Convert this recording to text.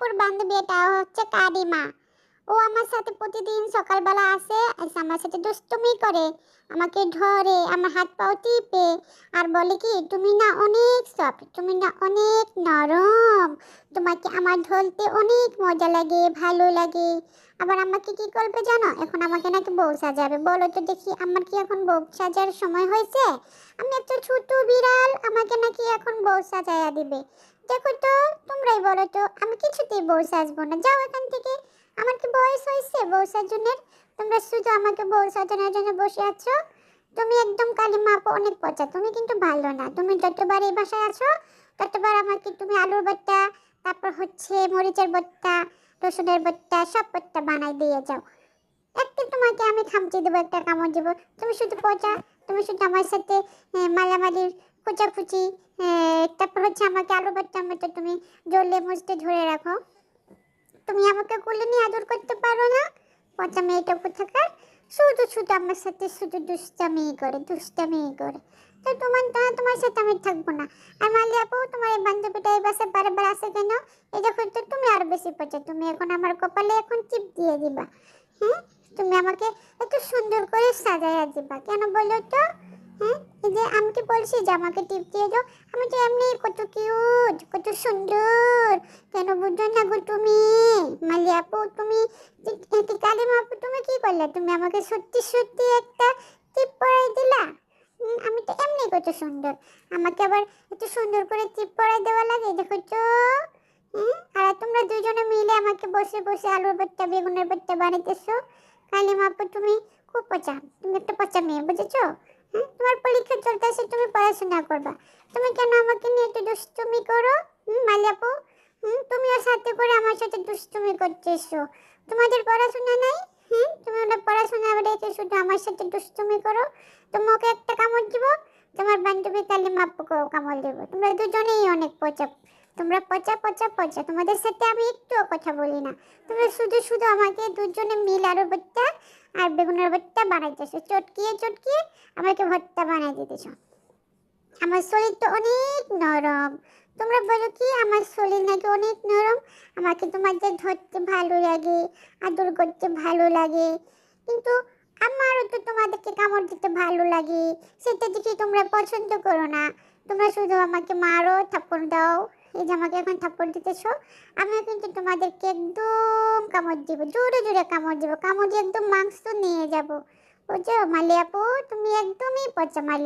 আপুর বান্ধবী, এটা হচ্ছে কারিমা। ও আমার সাথে প্রতিদিন সকালবেলা আসে, এসে আমার সাথে দুষ্টুমি করে, আমাকে ধরে, আমার হাত পাও টিপে, আর বলে কি তুমি না অনেক সফট, তুমি না অনেক নরম, তোমাকে আমার ধরতে অনেক মজা লাগে, ভালো লাগে। আবার আমাকে কি করবে জানো, এখন আমাকে নাকি বউ সাজাবে। বলো তো দেখি, আমার কি এখন বউ সাজার সময় হয়েছে? আমি একটা ছোট বিড়াল, আমাকে নাকি এখন বউ সাজাইয়া দিবে? দেখো তো, তোমরাই বলো তো, আমি কিছুতেই বউ সাজবো না, যাও এখান থেকে। আমার কি বয়স হয়েছে বউ সাজানোর? তোমরা শুধু আমাকে বউ সাজানোর জন্য বসে আছো। তুমি একদম কালিমা আপু অনেক পচা, তুমি কিন্তু ভালো না। তুমি যতবার এই বাসায় আছো ততবার আমাকে তুমি আলুর ভর্তা, তারপর হচ্ছে মরিচের ভর্তা, রসুনের ভর্তা, সব ভর্তা বানাই দিয়ে যাও। একটা তোমাকে আমি খামচি দেবো, একটা কামড় দেবো। তুমি শুধু পচা, তুমি শুধু আমার সাথে মালামালির খোঁচাখুচি, তারপর হচ্ছে আমাকে আলু ভর্তার মতো তুমি জ্বলে মুছতে ধরে রাখো। তুমি আমাকে কোলে নিয়ে আদর করতে পারো না? পচা মেয়েটা কোথাকার, শুধু শুধু আমার সাথে শুধু দুষ্টামি করে, দুষ্টামি করে। তো তোমার সাথে আমি থাকবো না। আর মালি আপু, তোমার এই বান্ধবীটা এই বাসে বারবার আসে কেন? এই দেখো তো, তুমি আরো বেশি পচা। তুমি এখন আমার কপালে এখন টিপ দিয়ে দিবা। হ্যাঁ, তুমি আমাকে এত সুন্দর করে সাজাইয়া দিবা কেন বলো তো? হ্যাঁ, এই যে আমি কি বলছি যে আমাকে টিপ দিয়ে দাও? আমি তো এমনি কত কিউট, কত সুন্দর, কেন বুঝো না গো তুমি? মালি আপু, তুমি কালিমা আপু, তুমি কি করলে? তুমি আমাকে সত্যি সত্যি একটা টিপ পরাই দিলা। আমি তো এমনি কত সুন্দর, আমাকে আবার এত সুন্দর করে টিপ পরাই দেওয়া লাগে, দেখো তো। আর তোমরা দুজনে মিলে আমাকে বসে বসে আলুর ভর্তা, বেগুনের ভর্তা বানাইতেছো। কালিমা আপু, তুমি খুব পচা, তুমি একটা পচা মেয়ে, বুঝেছো? তোমার পরীক্ষা চলতেছে, তুমি পড়াশোনা করবা, তুমি কেন আমাকে নিয়ে একটু দুষ্টুমি করো? মালি আপু, তুমিও সাথে করে আমার সাথে দুষ্টুমি করতেছো। তোমাদের পড়াশোনা নাই? তুমি ওটা পড়াশোনা রেখে শুধু আমার সাথে দুষ্টুমি করো। তোমাকে একটা কামড় দিব, তোমার বান্ধবী কালিমা আপুকেও কামড় দেবো। তোমরা দুজনেই অনেক পচা, তোমরা পচা পচা পচা, তোমাদের সাথে আমি একটুও কথা বলি না। তোমরা শুধু শুধু আমাকে দুজনে মিল আলু ভর্তা আর বেগুনের ভর্তা বানাইতেছো, চটকিয়ে চটকিয়ে আমাকে ভর্তা বানাই দিতেছো। আমার শরীর তো অনেক নরম। তোমরা বলো কি আমার শরীর নাকি অনেক নরম? আমাকে তোমাদের ধরতে ভালো লাগে, আদর করতে ভালো লাগে, কিন্তু আমারও তো তোমাদেরকে কামড় দিতে ভালো লাগে। সেটা দেখে তোমরা পছন্দ করো না। তোমরা শুধু আমাকে মারো, থাপ্পড় দাও। এই যে আমাকে এখন থাপ্পড় দিতেছো, আমিও কিন্তু তোমাদেরকে একদম কামড় দিব, জোরে জোরে কামড় দিব, কামড় দিয়ে একদম মাংস নিয়ে যাব। বুঝছো মালি আপু, তুমি একদমই পচা মালি।